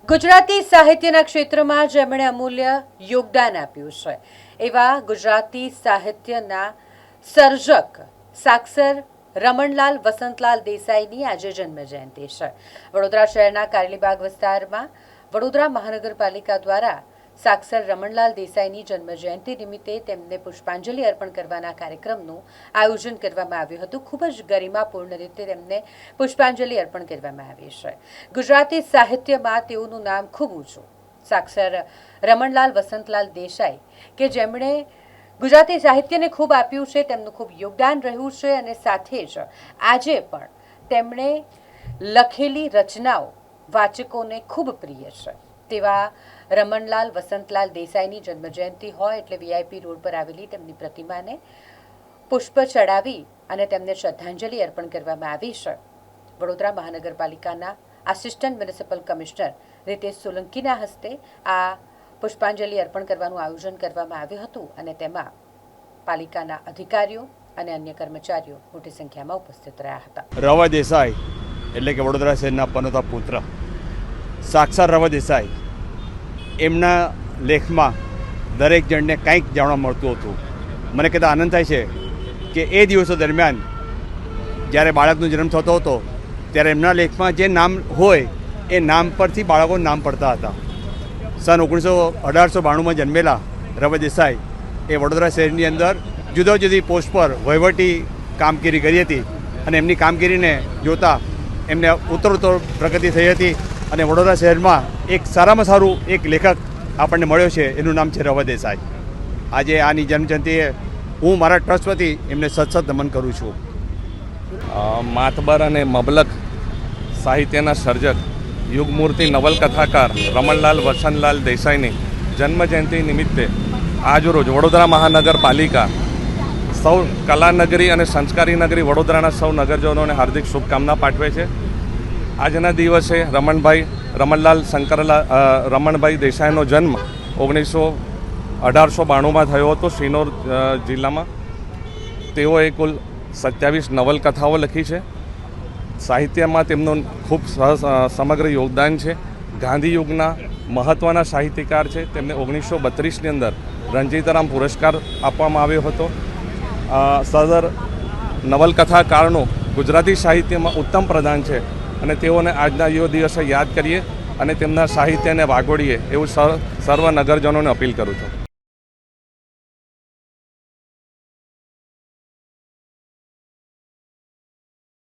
ગુજરાતી સાહિત્યના ક્ષેત્રમાં જેમણે અમૂલ્ય યોગદાન આપ્યું છે એવા ગુજરાતી સાહિત્યના સર્જક સાક્ષર રમણલાલ વસંતલાલ દેસાઈની આજે જન્મજયંતિ છે। વડોદરા શહેરના કારેલીબાગ વિસ્તારમાં વડોદરા મહાનગરપાલિકા દ્વારા સાક્ષર રમણલાલ દેસાઈની જન્મજયંતિ નિમિત્તે તેમને પુષ્પાંજલિ અર્પણ કરવાના કાર્યક્રમનું આયોજન કરવામાં આવ્યું હતું। ખૂબ જ ગરિમાપૂર્ણ રીતે તેમને પુષ્પાંજલિ અર્પણ કરવામાં આવી છે। ગુજરાતી સાહિત્યમાં તેઓનું નામ ખૂબ ઊંચું। સાક્ષર રમણલાલ વસંતલાલ દેસાઈ કે જેમણે ગુજરાતી સાહિત્યને ખૂબ આપ્યું છે, તેમનું ખૂબ યોગદાન રહ્યું છે અને સાથે જ આજે પણ તેમણે લખેલી રચનાઓ વાચકોને ખૂબ પ્રિય છે। તેવા રમણલાલ વસંતલાલ દેસાઈની જન્મજયંતિ હોય એટલે વીઆઈપી રોડ પર આવેલી તેમની પ્રતિમાને પુષ્પ ચડાવી અને તેમને શ્રદ્ધાંજલિ અર્પણ કરવામાં આવી છે। વડોદરા મહાનગરપાલિકાના આસિસ્ટન્ટ મ્યુનિસિપલ કમિશનર રીતેશ સોલંકીના હસ્તે આ પુષ્પાંજલિ અર્પણ કરવાનું આયોજન કરવામાં આવ્યું હતું અને તેમાં પાલિકાના અધિકારીઓ અને અન્ય કર્મચારીઓ મોટી સંખ્યામાં ઉપસ્થિત રહ્યા હતા। રવ દેસાઈ એટલે કે વડોદરા શહેરના પનોતા પુત્ર સાક્ષર રવ દેસાઈ, એમના લેખમાં દરેક જણને કંઈક જાણવા મળતું હતું। મને કહેતા આનંદ થાય છે કે એ દિવસો દરમિયાન જ્યારે બાળકનો જન્મ થતો હતો ત્યારે એમના લેખમાં જે નામ હોય એ નામ પરથી બાળકોનું નામ પડતા હતા। સન 1892માં જન્મેલા રવ દેસાઈ એ વડોદરા શહેરની અંદર જુદા જુદી પોસ્ટ પર વહીવટી કામગીરી કરી હતી અને એમની કામગીરીને જોતાં એમને ઉત્તરોત્તર પ્રગતિ થઈ હતી અને વડોદરા શહેરમાં એક સારામાં સારું એક લેખક આપણને મળ્યો છે, એનું નામ છે રવ દેસાઈ। આજે આની જન્મજયંતિએ હું મારા ટ્રસ્ટ વતી એમને સતસત નમન કરું છું। માતબર અને મબલક સાહિત્યના સર્જક યુગમૂર્તિ નવલકથાકાર રમણલાલ વસંતલાલ દેસાઈની જન્મજયંતિ નિમિત્તે આજરોજ વડોદરા મહાનગરપાલિકા સૌ કલાનગરી અને સંસ્કારી નગરી વડોદરાના સૌ નગરજનોને હાર્દિક શુભકામના પાઠવે છે। આજના દિવસે રમણભાઈ દેસાઈનો જન્મ 1892માં થયો હતો શ્રીનોર જિલ્લામાં। તેઓએ કુલ 27 નવલકથાઓ લખી છે। સાહિત્યમાં તેમનું ખૂબ સમગ્ર યોગદાન છે। ગાંધી યુગના મહત્ત્વના સાહિત્યકાર છે। તેમને 1932ની અંદર રણજીતરામ પુરસ્કાર આપવામાં આવ્યો હતો। સદર નવલકથાકારનું ગુજરાતી સાહિત્યમાં ઉત્તમ પ્રદાન છે અને તેઓને આજના દિવસે યાદ કરીએ અને તેમના સાહિત્યને વાગોળીએ એવું સર્વ નગરજનોને અપીલ કરું છું।